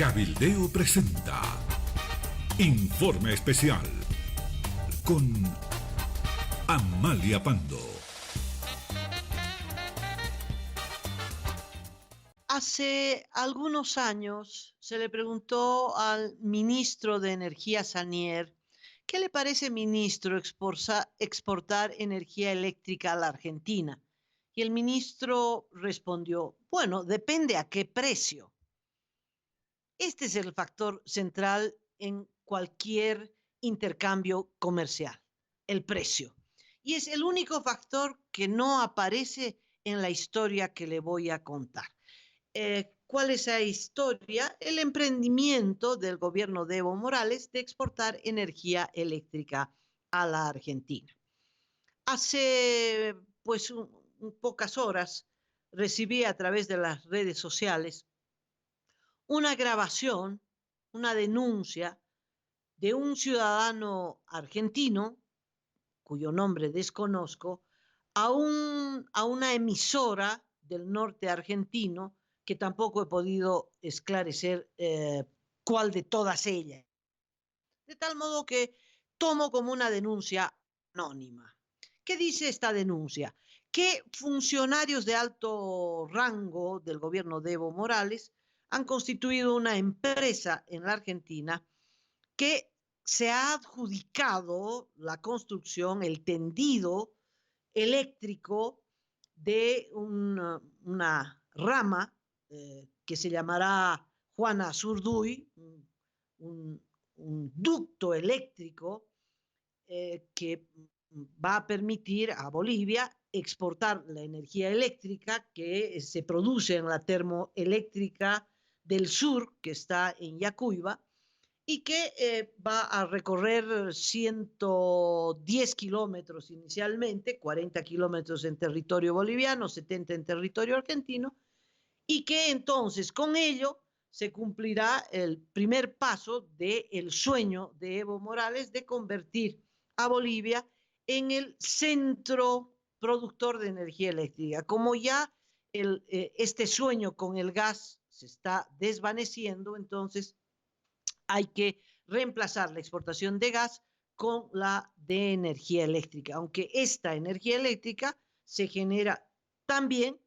Cabildeo presenta Informe Especial con Amalia Pando. Hace algunos años se le preguntó al ministro de Energía Sanier, ¿qué le parece, ministro, exportar energía eléctrica a la Argentina? Y el ministro respondió, bueno, depende a qué precio. Este es el factor central en cualquier intercambio comercial, el precio. Y es el único factor que no aparece en la historia que le voy a contar. ¿Cuál es esa historia? El emprendimiento del gobierno de Evo Morales de exportar energía eléctrica a la Argentina. Hace pues pocas horas recibí a través de las redes sociales una grabación, una denuncia de un ciudadano argentino, cuyo nombre desconozco, a una emisora del norte argentino, que tampoco he podido esclarecer cuál de todas ellas. De tal modo que tomo como una denuncia anónima. ¿Qué dice esta denuncia? Que funcionarios de alto rango del gobierno de Evo Morales han constituido una empresa en la Argentina que se ha adjudicado la construcción, el tendido eléctrico de una rama que se llamará Juana Azurduy, un ducto eléctrico que va a permitir a Bolivia exportar la energía eléctrica que se produce en la termoeléctrica del sur, que está en Yacuiba, y que va a recorrer 110 kilómetros inicialmente, 40 kilómetros en territorio boliviano, 70 en territorio argentino, y que entonces con ello se cumplirá el primer paso del sueño de Evo Morales de convertir a Bolivia en el centro productor de energía eléctrica. Como ya este sueño con el gas se está desvaneciendo, entonces hay que reemplazar la exportación de gas con la de energía eléctrica, aunque esta energía eléctrica se genera también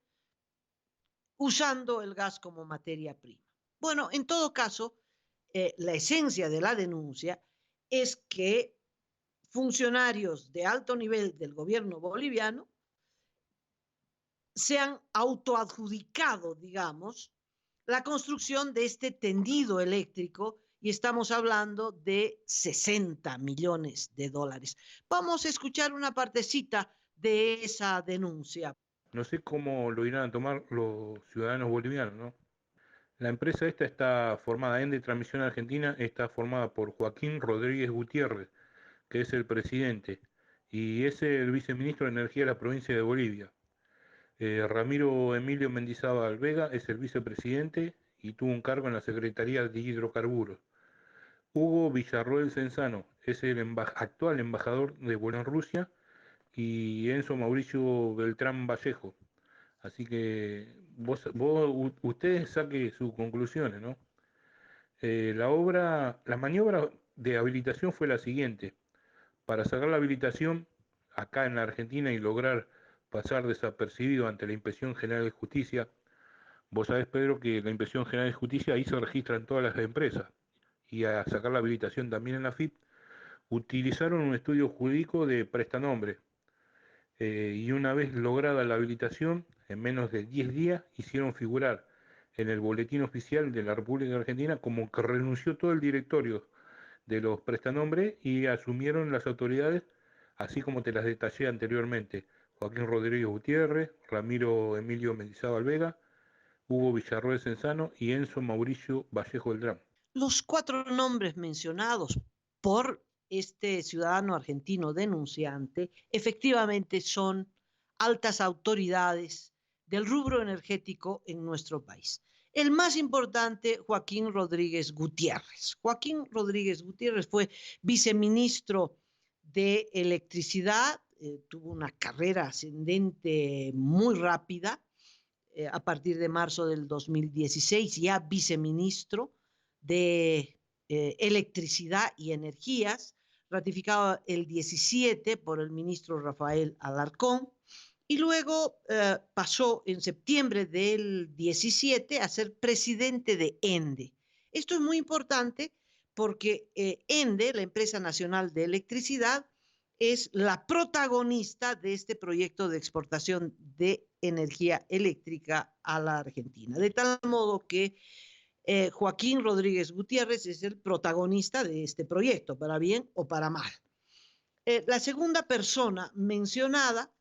usando el gas como materia prima. Bueno, en todo caso, la esencia de la denuncia es que funcionarios de alto nivel del gobierno boliviano se han autoadjudicado, digamos, la construcción de este tendido eléctrico, y estamos hablando de 60 millones de dólares. Vamos a escuchar una partecita de esa denuncia. No sé cómo lo irán a tomar los ciudadanos bolivianos, ¿no? La empresa esta está formada, Ende Transmisión Argentina, está formada por Joaquín Rodríguez Gutiérrez, que es el presidente, y es el viceministro de Energía de la provincia de Bolivia. Ramiro Emilio Mendizábal Vega es el vicepresidente y tuvo un cargo en la Secretaría de Hidrocarburos. Hugo Villarroel Cenzano es el actual embajador de Bielorrusia, y Enzo Mauricio Beltrán Vallejo. Así que ustedes saquen sus conclusiones, ¿no? La maniobra de habilitación fue la siguiente. Para sacar la habilitación acá en la Argentina y lograr pasar desapercibido ante la Inspección General de Justicia, vos sabés, Pedro, que la Inspección General de Justicia ahí se registran todas las empresas, y a sacar la habilitación también en la FIP, utilizaron un estudio jurídico de prestanombre. Y una vez lograda la habilitación, en menos de 10 días, hicieron figurar en el boletín oficial de la República Argentina como que renunció todo el directorio de los prestanombres y asumieron las autoridades, así como te las detallé anteriormente: Joaquín Rodríguez Gutiérrez, Ramiro Emilio Mendizábal Vega, Hugo Villarroel Cenzano y Enzo Mauricio Vallejo Beltrán. Los 4 nombres mencionados por este ciudadano argentino denunciante efectivamente son altas autoridades del rubro energético en nuestro país. El más importante, Joaquín Rodríguez Gutiérrez. Joaquín Rodríguez Gutiérrez fue viceministro de Electricidad, tuvo una carrera ascendente muy rápida, a partir de marzo del 2016, ya viceministro de Electricidad y Energías, ratificado el 17 por el ministro Rafael Alarcón, y luego pasó en septiembre del 17 a ser presidente de ENDE. Esto es muy importante porque ENDE, la Empresa Nacional de Electricidad, es la protagonista de este proyecto de exportación de energía eléctrica a la Argentina. De tal modo que Joaquín Rodríguez Gutiérrez es el protagonista de este proyecto, para bien o para mal. La segunda persona mencionada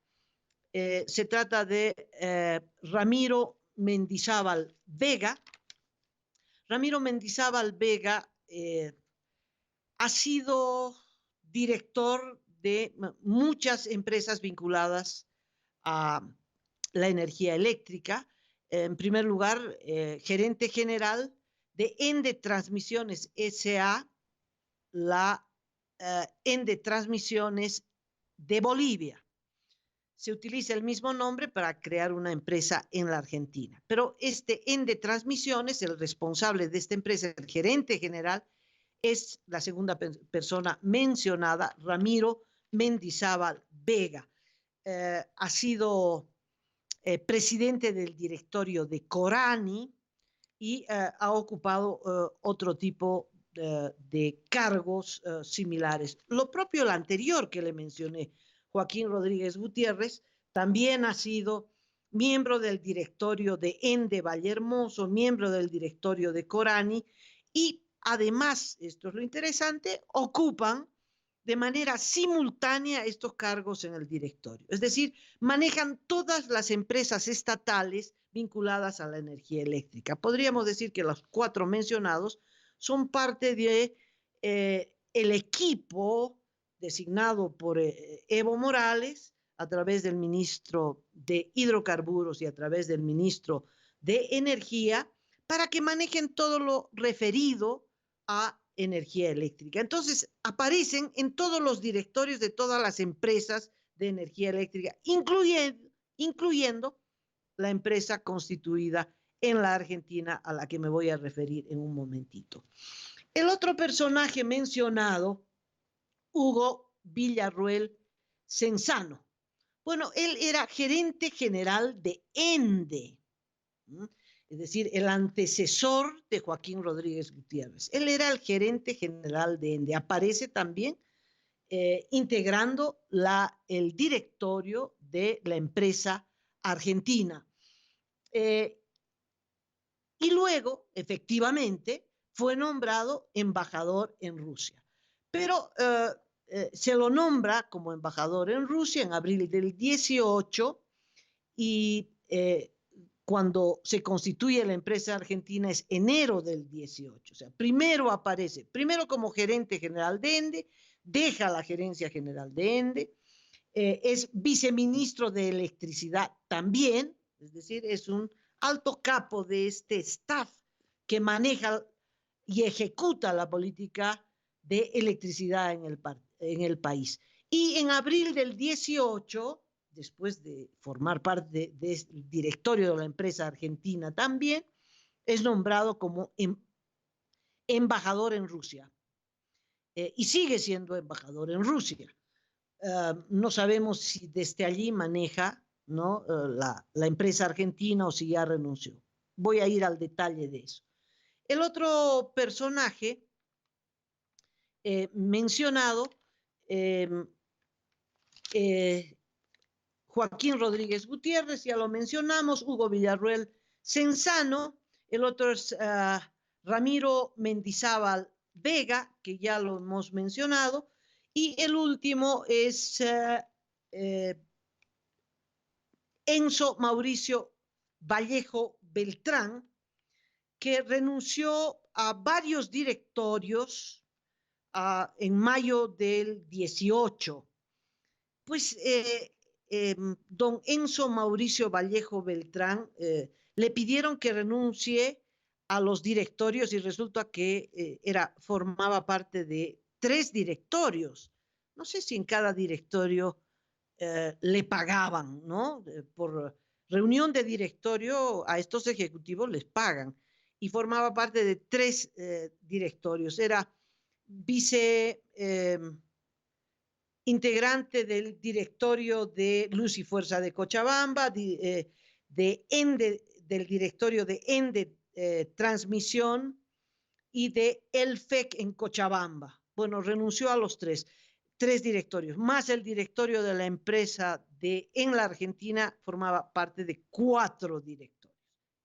se trata de Ramiro Mendizábal Vega. Ramiro Mendizábal Vega ha sido director de muchas empresas vinculadas a la energía eléctrica. En primer lugar, gerente general de ENDE Transmisiones S.A., la ENDE Transmisiones de Bolivia. Se utiliza el mismo nombre para crear una empresa en la Argentina. Pero este ENDE Transmisiones, el responsable de esta empresa, el gerente general, es la segunda persona mencionada, Ramiro Mendizábal Vega. Ha sido presidente del directorio de Corani y ha ocupado otro tipo de cargos similares. Lo propio el anterior que le mencioné, Joaquín Rodríguez Gutiérrez, también ha sido miembro del directorio de ENDE Vallehermoso, miembro del directorio de Corani y además, esto es lo interesante, ocupan de manera simultánea estos cargos en el directorio. Es decir, manejan todas las empresas estatales vinculadas a la energía eléctrica. Podríamos decir que los cuatro mencionados son parte de el equipo designado por Evo Morales a través del ministro de Hidrocarburos y a través del ministro de Energía para que manejen todo lo referido a energía eléctrica. Entonces, aparecen en todos los directorios de todas las empresas de energía eléctrica, incluyendo la empresa constituida en la Argentina a la que me voy a referir en un momentito. El otro personaje mencionado, Hugo Villarruel Cenzano. Bueno, él era gerente general de ENDE, es decir, el antecesor de Joaquín Rodríguez Gutiérrez. Él era el gerente general de ENDE. Aparece también integrando el directorio de la empresa argentina. Y luego, efectivamente, fue nombrado embajador en Rusia. Pero se lo nombra como embajador en Rusia en abril del 18 y cuando se constituye la empresa argentina es enero del 18. O sea, primero aparece, primero como gerente general de ENDE, deja la gerencia general de ENDE, es viceministro de Electricidad también, es decir, es un alto capo de este staff que maneja y ejecuta la política de electricidad en el país. Y en abril del 18, después de formar parte del directorio de la empresa argentina también, es nombrado como embajador en Rusia. Y sigue siendo embajador en Rusia. No sabemos si desde allí maneja, ¿no? la empresa argentina o si ya renunció. Voy a ir al detalle de eso. El otro personaje mencionado, Joaquín Rodríguez Gutiérrez, ya lo mencionamos, Hugo Villarruel Cenzano, el otro es Ramiro Mendizábal Vega, que ya lo hemos mencionado, y el último es Enzo Mauricio Vallejo Beltrán, que renunció a varios directorios en mayo del 18. Pues don Enzo Mauricio Vallejo Beltrán le pidieron que renuncie a los directorios y resulta que formaba parte de 3 directorios. No sé si en cada directorio le pagaban, ¿no? Por reunión de directorio a estos ejecutivos les pagan. y formaba parte de 3 directorios. Era integrante del directorio de Luz y Fuerza de Cochabamba, del directorio de ENDE Transmisión y de ELFEC en Cochabamba. Bueno, renunció a los 3 directorios, más el directorio de la empresa en la Argentina formaba parte de 4 directorios.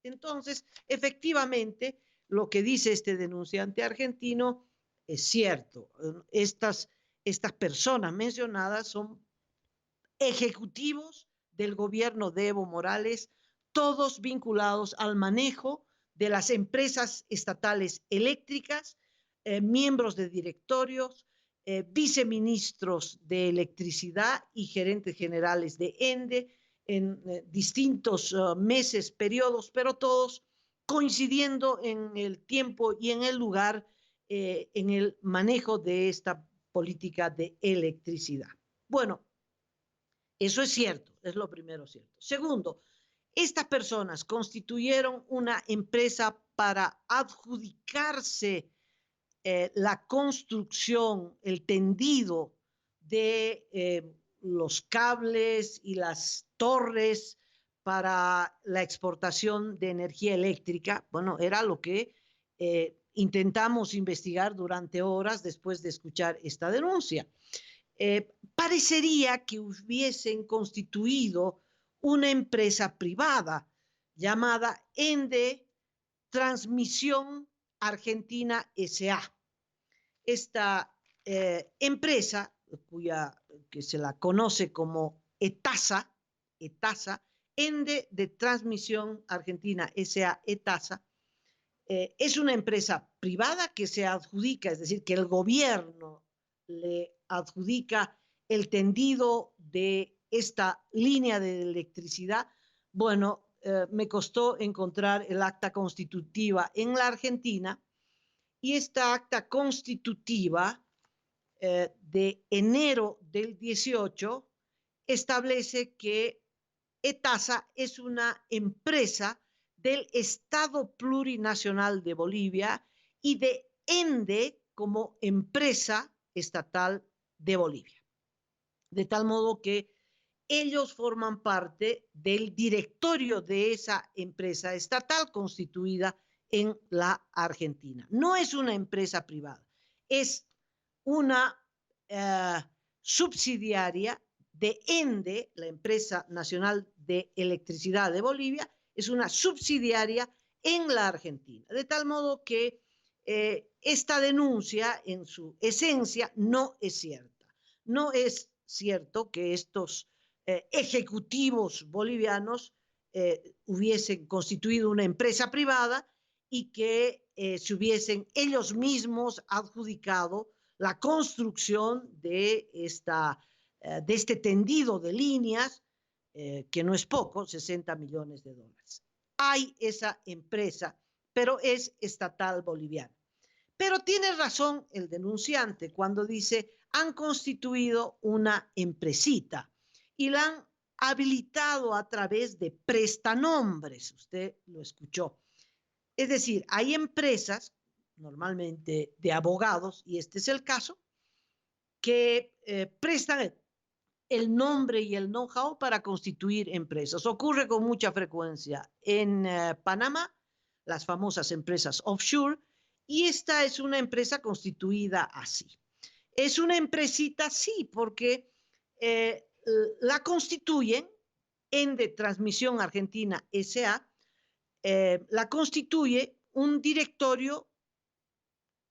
Entonces, efectivamente, lo que dice este denunciante argentino es cierto. Estas personas mencionadas son ejecutivos del gobierno de Evo Morales, todos vinculados al manejo de las empresas estatales eléctricas, miembros de directorios, viceministros de electricidad y gerentes generales de ENDE en distintos meses, periodos, pero todos coincidiendo en el tiempo y en el lugar en el manejo de esta política de electricidad. Bueno, eso es cierto, es lo primero cierto. Segundo, estas personas constituyeron una empresa para adjudicarse la construcción, el tendido de los cables y las torres para la exportación de energía eléctrica. Bueno, era lo que intentamos investigar durante horas después de escuchar esta denuncia. Parecería que hubiesen constituido una empresa privada llamada ENDE Transmisión Argentina S.A. Esta empresa, que se la conoce como ETASA, ENDE de Transmisión Argentina S.A. ETASA, es una empresa privada que se adjudica, es decir, que el gobierno le adjudica el tendido de esta línea de electricidad. Bueno, me costó encontrar el acta constitutiva en la Argentina y esta acta constitutiva de enero del 18 establece que ETASA es una empresa del Estado Plurinacional de Bolivia y de ENDE como empresa estatal de Bolivia. De tal modo que ellos forman parte del directorio de esa empresa estatal constituida en la Argentina. No es una empresa privada, es una subsidiaria de ENDE, la Empresa Nacional de Electricidad de Bolivia, es una subsidiaria en la Argentina. De tal modo que esta denuncia en su esencia no es cierta. No es cierto que estos ejecutivos bolivianos hubiesen constituido una empresa privada y que se hubiesen ellos mismos adjudicado la construcción de este tendido de líneas, que no es poco, 60 millones de dólares. Hay esa empresa, pero es estatal boliviana. Pero tiene razón el denunciante cuando dice han constituido una empresita y la han habilitado a través de prestanombres. Usted lo escuchó. Es decir, hay empresas, normalmente de abogados, y este es el caso, que prestan el nombre y el know-how para constituir empresas. Ocurre con mucha frecuencia en Panamá, las famosas empresas offshore, y esta es una empresa constituida así. Es una empresita, sí, porque la constituyen ENDE Transmisión Argentina S.A., la constituye un directorio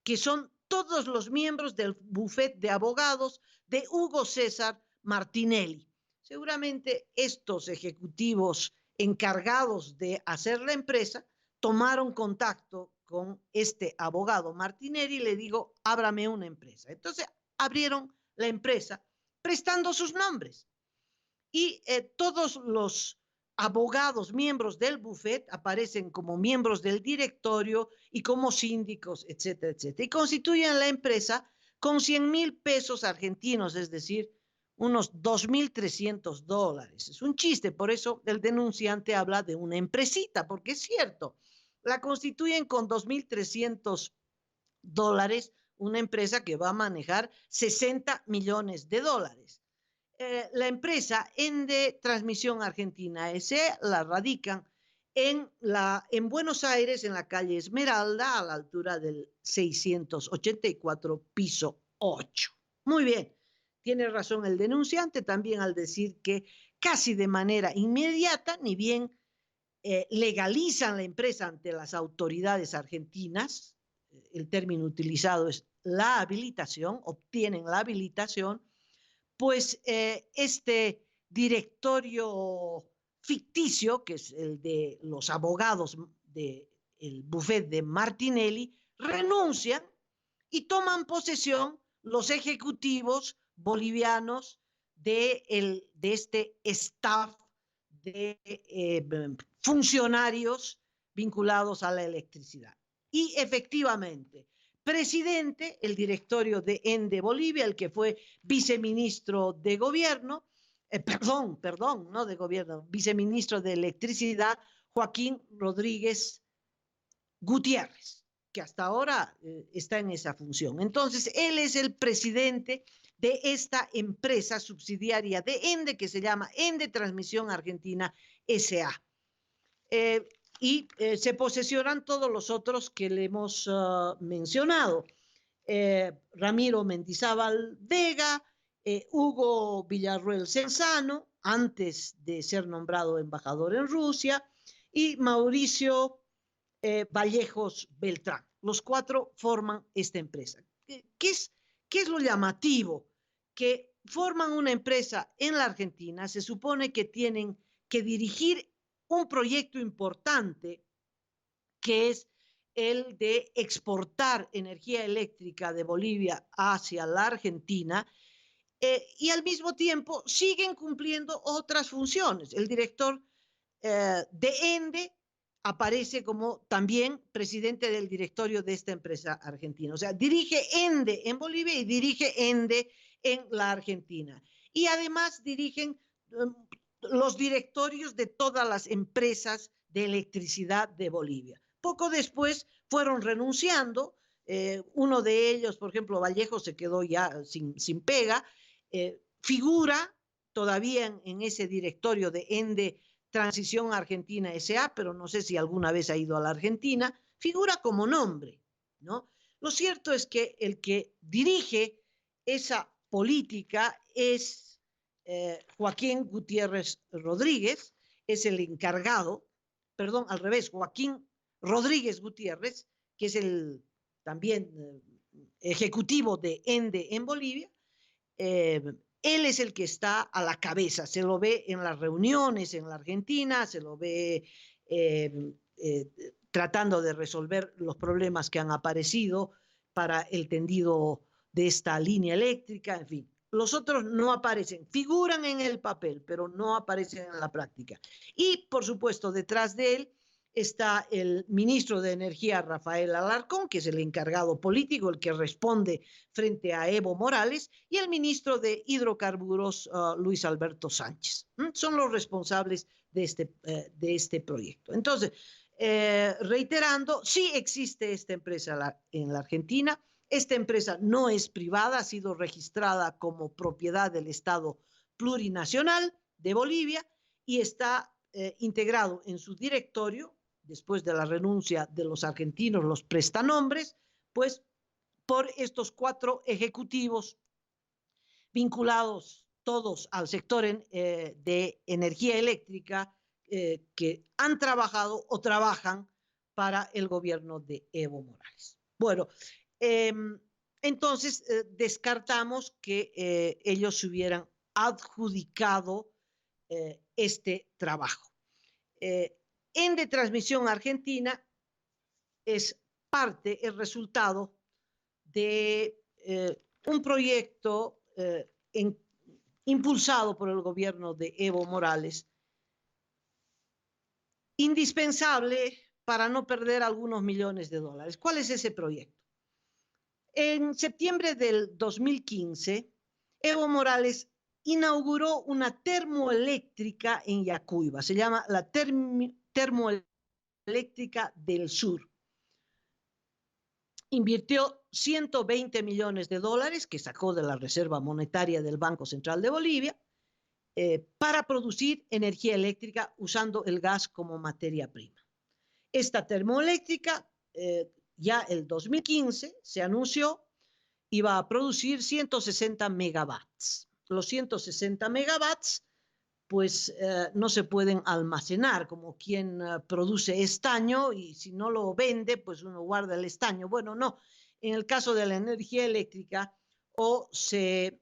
que son todos los miembros del bufete de abogados de Hugo César Martinelli. Seguramente estos ejecutivos encargados de hacer la empresa tomaron contacto con este abogado Martinelli y le digo, ábrame una empresa. Entonces abrieron la empresa prestando sus nombres y todos los abogados, miembros del bufete, aparecen como miembros del directorio y como síndicos, etcétera, etcétera. Y constituyen la empresa con 100,000 pesos argentinos, es decir, unos $2,300. Es un chiste, por eso el denunciante habla de una empresita, porque es cierto, la constituyen con $2.300, una empresa que va a manejar $60 millones. La empresa Ende Transmisión Argentina S.A. la radican en Buenos Aires, en la calle Esmeralda, a la altura del 684, piso 8. Muy bien, tiene razón el denunciante también al decir que casi de manera inmediata, ni bien legalizan la empresa ante las autoridades argentinas, el término utilizado es la habilitación, obtienen la habilitación, pues este directorio ficticio, que es el de los abogados del bufete de Martinelli, renuncian y toman posesión los ejecutivos bolivianos de este staff de funcionarios vinculados a la electricidad. Y efectivamente, presidente, el directorio de Ende Bolivia, el que fue viceministro de gobierno, no de gobierno, viceministro de electricidad, Joaquín Rodríguez Gutiérrez, que hasta ahora está en esa función. Entonces, él es el presidente de esta empresa subsidiaria de Ende, que se llama Ende Transmisión Argentina S.A. Se posesionan todos los otros que le hemos mencionado. Ramiro Mendizábal Vega, Hugo Villarruel Censano, antes de ser nombrado embajador en Rusia, y Mauricio Vallejos Beltrán. Los cuatro forman esta empresa. ¿Qué es lo llamativo? Que forman una empresa en la Argentina, se supone que tienen que dirigir un proyecto importante que es el de exportar energía eléctrica de Bolivia hacia la Argentina, y al mismo tiempo siguen cumpliendo otras funciones. El director de Ende aparece como también presidente del directorio de esta empresa argentina. O sea, dirige Ende en Bolivia y dirige Ende en la Argentina. Y además dirigen los directorios de todas las empresas de electricidad de Bolivia. Poco después fueron renunciando. Uno de ellos, por ejemplo, Vallejo, se quedó ya sin pega. Figura todavía en ese directorio de Ende Transición Argentina S.A., pero no sé si alguna vez ha ido a la Argentina, figura como nombre, ¿no? Lo cierto es que el que dirige esa política es Joaquín Gutiérrez Rodríguez, es el encargado, perdón, al revés, Joaquín Rodríguez Gutiérrez, que es el también ejecutivo de Ende en Bolivia. Él es el que está a la cabeza, se lo ve en las reuniones en la Argentina, se lo ve tratando de resolver los problemas que han aparecido para el tendido de esta línea eléctrica, en fin. Los otros no aparecen, figuran en el papel, pero no aparecen en la práctica. Y, por supuesto, detrás de él está el ministro de Energía, Rafael Alarcón, que es el encargado político, el que responde frente a Evo Morales, y el ministro de Hidrocarburos, Luis Alberto Sánchez. Son los responsables de este proyecto. Entonces, reiterando, sí existe esta empresa en la Argentina. Esta empresa no es privada, ha sido registrada como propiedad del Estado Plurinacional de Bolivia y está integrado en su directorio, después de la renuncia de los argentinos, los prestanombres, pues por estos cuatro ejecutivos vinculados todos al sector de energía eléctrica que han trabajado o trabajan para el gobierno de Evo Morales. Bueno, entonces descartamos que ellos se hubieran adjudicado este trabajo. Ende Transmisión Argentina es resultado de un proyecto impulsado por el gobierno de Evo Morales, indispensable para no perder algunos millones de dólares. ¿Cuál es ese proyecto? En septiembre del 2015, Evo Morales inauguró una termoeléctrica en Yacuiba. Se llama la termoeléctrica Eléctrica del Sur. Invirtió 120 millones de dólares que sacó de la Reserva Monetaria del Banco Central de Bolivia para producir energía eléctrica usando el gas como materia prima. Esta termoeléctrica ya el 2015 se anunció iba a producir 160 megawatts. Los 160 megawatts pues no se pueden almacenar como quien produce estaño y si no lo vende, pues uno guarda el estaño. Bueno, no. En el caso de la energía eléctrica, o se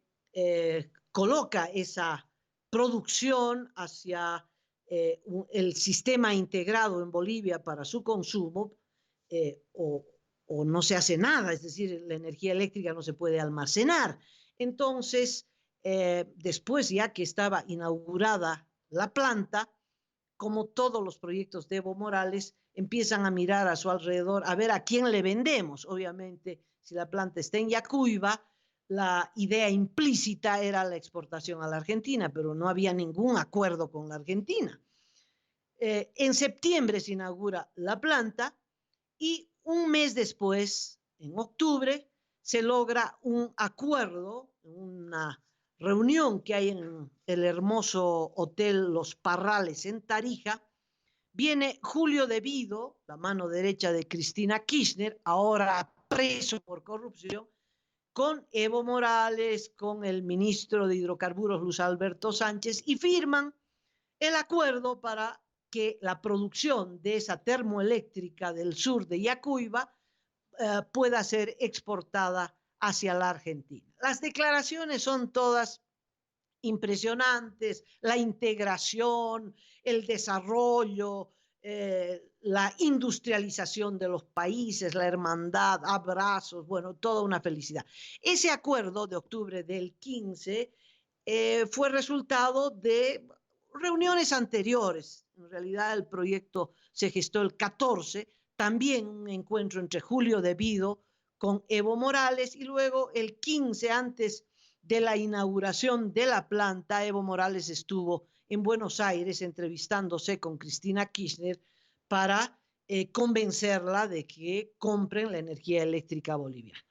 coloca esa producción hacia el sistema integrado en Bolivia para su consumo, o no se hace nada, es decir, la energía eléctrica no se puede almacenar. Entonces, después ya que estaba inaugurada la planta, como todos los proyectos de Evo Morales, empiezan a mirar a su alrededor, a ver a quién le vendemos. Obviamente, si la planta está en Yacuiba, la idea implícita era la exportación a la Argentina, pero no había ningún acuerdo con la Argentina. En septiembre se inaugura la planta y un mes después, en octubre, se logra un acuerdo, una reunión que hay en el hermoso hotel Los Parrales en Tarija. Viene Julio De Vido, la mano derecha de Cristina Kirchner, ahora preso por corrupción, con Evo Morales, con el ministro de Hidrocarburos Luis Alberto Sánchez, y firman el acuerdo para que la producción de esa termoeléctrica del sur de Yacuiba pueda ser exportada hacia la Argentina. Las declaraciones son todas impresionantes, la integración, el desarrollo, la industrialización de los países, la hermandad, abrazos, bueno, toda una felicidad. Ese acuerdo de octubre del 15 fue resultado de reuniones anteriores. En realidad el proyecto se gestó el 14, también un encuentro entre Julio De Vido con Evo Morales, y luego el 15, antes de la inauguración de la planta, Evo Morales estuvo en Buenos Aires entrevistándose con Cristina Kirchner para convencerla de que compren la energía eléctrica boliviana.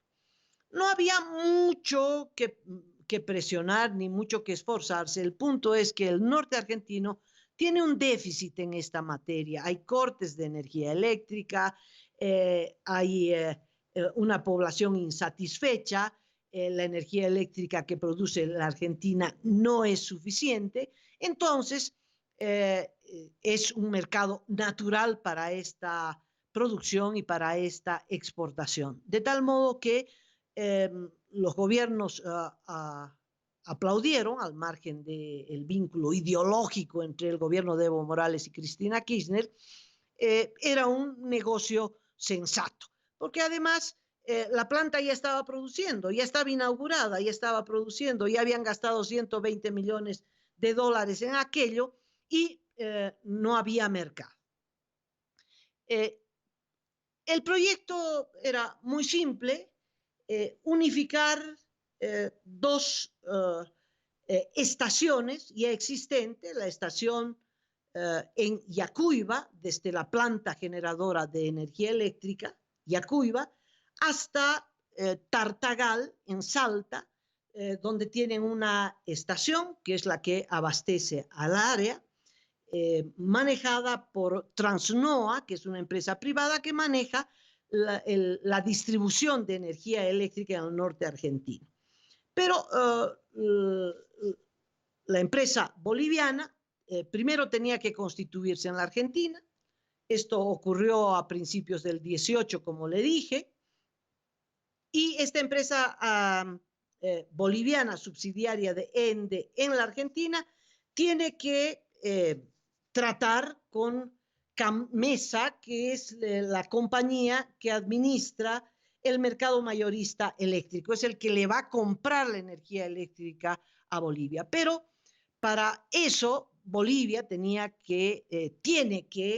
No había mucho que presionar ni mucho que esforzarse. El punto es que el norte argentino tiene un déficit en esta materia. Hay cortes de energía eléctrica, hay una población insatisfecha, la energía eléctrica que produce la Argentina no es suficiente. Entonces, es un mercado natural para esta producción y para esta exportación. De tal modo que los gobiernos aplaudieron, al margen del vínculo ideológico entre el gobierno de Evo Morales y Cristina Kirchner. Era un negocio sensato, porque además la planta ya estaba produciendo, ya estaba inaugurada, ya estaba produciendo, ya habían gastado 120 millones de dólares en aquello y no había mercado. El proyecto era muy simple, unificar dos estaciones ya existentes, la estación en Yacuiba, desde la planta generadora de energía eléctrica, Yacuiba, hasta Tartagal, en Salta, donde tienen una estación que es la que abastece al área, manejada por Transnoa, que es una empresa privada que maneja la distribución de energía eléctrica en el norte argentino. Pero la empresa boliviana primero tenía que constituirse en la Argentina. Esto ocurrió a principios del 18, como le dije, y esta empresa boliviana subsidiaria de ENDE en la Argentina tiene que tratar con CAMMESA, que es la compañía que administra el mercado mayorista eléctrico, es el que le va a comprar la energía eléctrica a Bolivia. Pero para eso Bolivia tiene que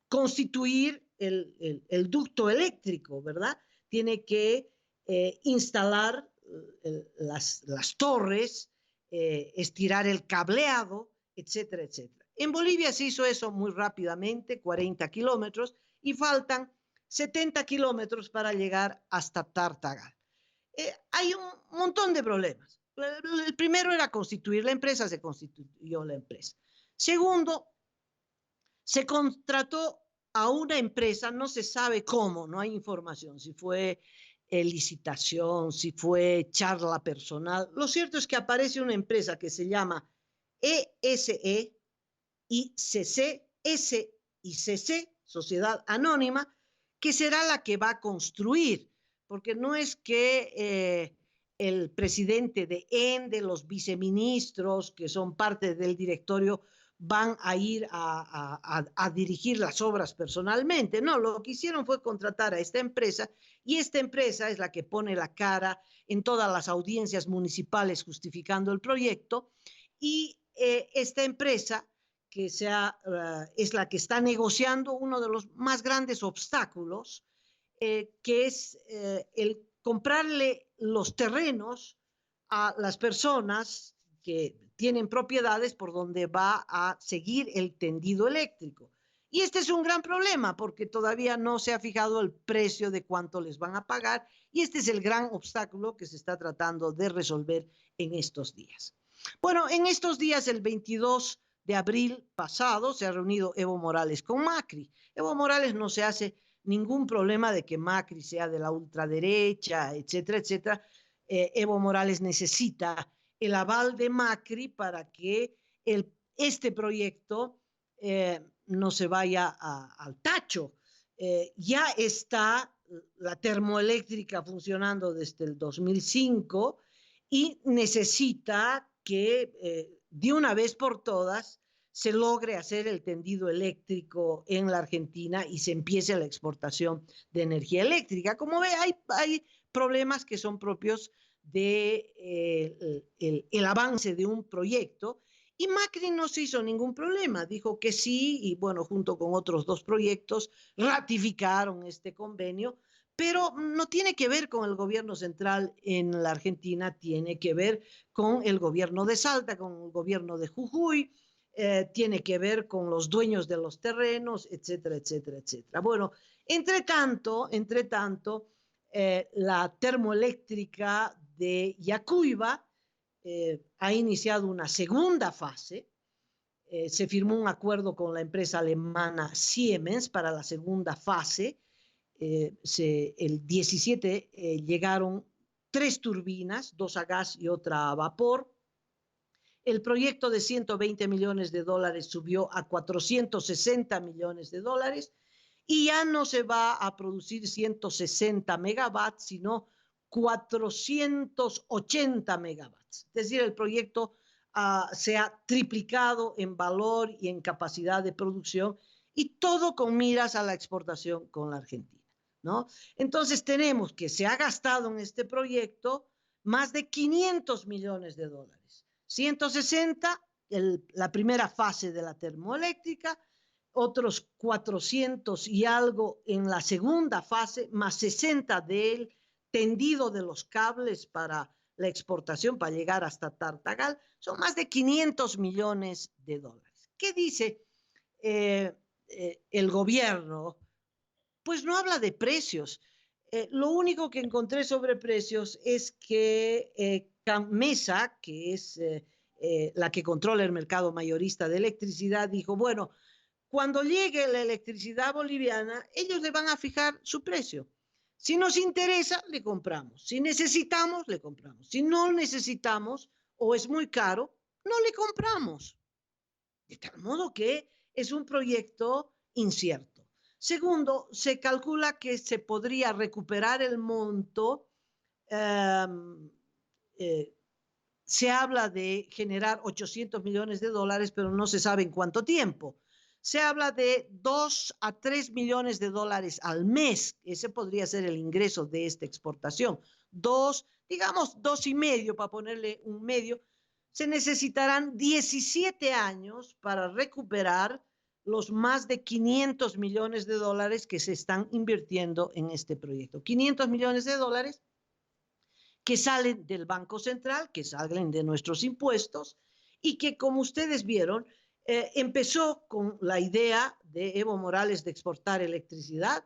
constituir el ducto eléctrico, ¿verdad? Tiene que instalar las torres, estirar el cableado, etcétera, etcétera. En Bolivia se hizo eso muy rápidamente, 40 kilómetros, y faltan 70 kilómetros para llegar hasta Tartagal. Hay un montón de problemas. El primero era constituir la empresa, se constituyó la empresa. Segundo, se contrató a una empresa, no se sabe cómo, no hay información, si fue licitación, si fue charla personal. Lo cierto es que aparece una empresa que se llama ESE ICC, SICC, Sociedad Anónima, que será la que va a construir, porque no es que el presidente de ENDE, los viceministros que son parte del directorio, van a ir a dirigir las obras personalmente. No, lo que hicieron fue contratar a esta empresa y esta empresa es la que pone la cara en todas las audiencias municipales justificando el proyecto y esta empresa que es la que está negociando uno de los más grandes obstáculos, que es el comprarle los terrenos a las personas que tienen propiedades por donde va a seguir el tendido eléctrico. Y este es un gran problema porque todavía no se ha fijado el precio de cuánto les van a pagar y este es el gran obstáculo que se está tratando de resolver en estos días. Bueno, en estos días, el 22 de abril pasado, se ha reunido Evo Morales con Macri. Evo Morales no se hace ningún problema de que Macri sea de la ultraderecha, etcétera, etcétera. Evo Morales necesita el aval de Macri para que este proyecto no se vaya al tacho. Ya está la termoeléctrica funcionando desde el 2005 y necesita que de una vez por todas se logre hacer el tendido eléctrico en la Argentina y se empiece la exportación de energía eléctrica. Como ve, hay problemas que son propios de el avance de un proyecto y Macri no se hizo ningún problema, dijo que sí y bueno, junto con otros dos proyectos ratificaron este convenio, pero no tiene que ver con el gobierno central en la Argentina, tiene que ver con el gobierno de Salta, con el gobierno de Jujuy, tiene que ver con los dueños de los terrenos, etcétera, etcétera, etcétera. Bueno, entre tanto, la termoeléctrica de Yacuiba ha iniciado una segunda fase. Se firmó un acuerdo con la empresa alemana Siemens para la segunda fase. El 17 llegaron 3 turbinas, 2 a gas y otra a vapor. El proyecto de 120 millones de dólares subió a 460 millones de dólares y ya no se va a producir 160 megawatts, sino 480 megawatts. Es decir, el proyecto se ha triplicado en valor y en capacidad de producción y todo con miras a la exportación con la Argentina, ¿no? Entonces tenemos que se ha gastado en este proyecto más de 500 millones de dólares. 160, la primera fase de la termoeléctrica, otros 400 y algo en la segunda fase, más 60 del tendido de los cables para la exportación, para llegar hasta Tartagal, son más de 500 millones de dólares. ¿Qué dice el gobierno? Pues no habla de precios. Lo único que encontré sobre precios es que Mesa, que es la que controla el mercado mayorista de electricidad, dijo, bueno, cuando llegue la electricidad boliviana, ellos le van a fijar su precio. Si nos interesa, le compramos. Si necesitamos, le compramos. Si no necesitamos o es muy caro, no le compramos. De tal modo que es un proyecto incierto. Segundo, se calcula que se podría recuperar el monto. Se habla de generar 800 millones de dólares, pero no se sabe en cuánto tiempo. Se habla de 2 a 3 millones de dólares al mes. Ese podría ser el ingreso de esta exportación. 2, digamos 2,5 para ponerle un medio. Se necesitarán 17 años para recuperar los más de 500 millones de dólares que se están invirtiendo en este proyecto. 500 millones de dólares que salen del Banco Central, que salen de nuestros impuestos y que, como ustedes vieron, Empezó con la idea de Evo Morales de exportar electricidad,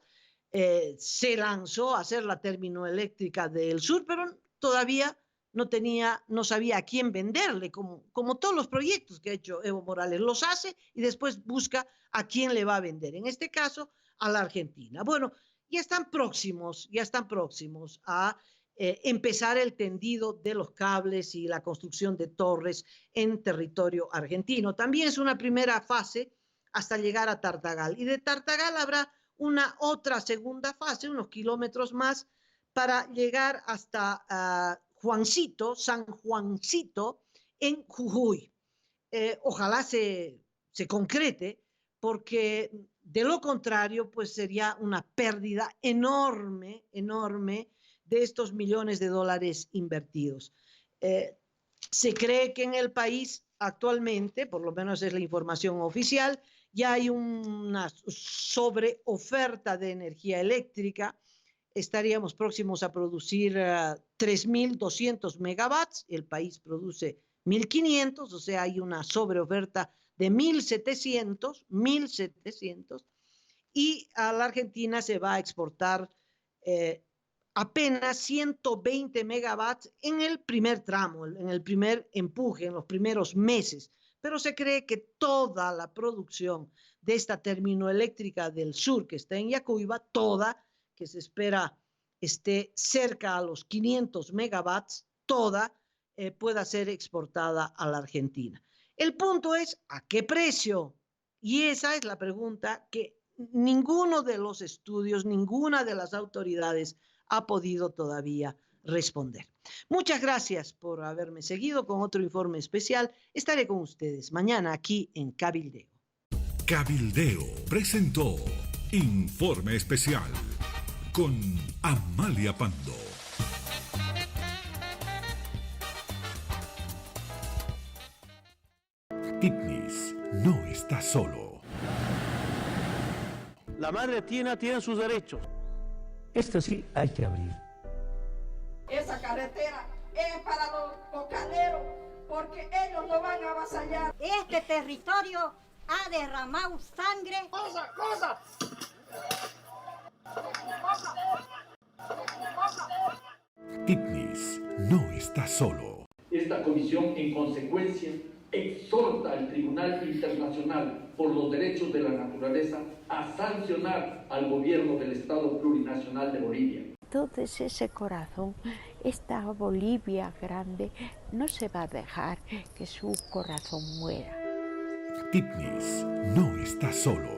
se lanzó a hacer la termoeléctrica del sur, pero todavía no sabía a quién venderle, como todos los proyectos que ha hecho Evo Morales. Los hace y después busca a quién le va a vender. En este caso, a la Argentina. Bueno, ya están próximos a empezar el tendido de los cables y la construcción de torres en territorio argentino. También es una primera fase hasta llegar a Tartagal. Y de Tartagal habrá una otra segunda fase, unos kilómetros más, para llegar hasta San Juancito, en Jujuy. Ojalá se concrete, porque de lo contrario, pues sería una pérdida enorme, enorme de estos millones de dólares invertidos. Se cree que en el país actualmente, por lo menos es la información oficial, ya hay una sobreoferta de energía eléctrica. Estaríamos próximos a producir 3.200 megawatts, el país produce 1.500, o sea, hay una sobreoferta de 1.700, y a la Argentina se va a exportar apenas 120 megawatts en el primer tramo, en el primer empuje, en los primeros meses. Pero se cree que toda la producción de esta termoeléctrica del sur, que está en Yacuiba, toda, que se espera esté cerca a los 500 megawatts, toda pueda ser exportada a la Argentina. El punto es, ¿a qué precio? Y esa es la pregunta que ninguno de los estudios, ninguna de las autoridades ha podido todavía responder. Muchas gracias por haberme seguido con otro informe especial. Estaré con ustedes mañana aquí en Cabildeo. Cabildeo presentó Informe Especial con Amalia Pando. Tipnis no está solo. La madre tiene sus derechos. Esto sí hay que abrir. Esa carretera es para los bocaneros, porque ellos no van a avasallar. Este territorio ha derramado sangre. ¡Cosa! Tipnis no está solo. Esta comisión, en consecuencia, exhorta al Tribunal Internacional por los Derechos de la Naturaleza a sancionar al gobierno del Estado Plurinacional de Bolivia. Entonces ese corazón, esta Bolivia grande, no se va a dejar que su corazón muera. Tipnis no está solo.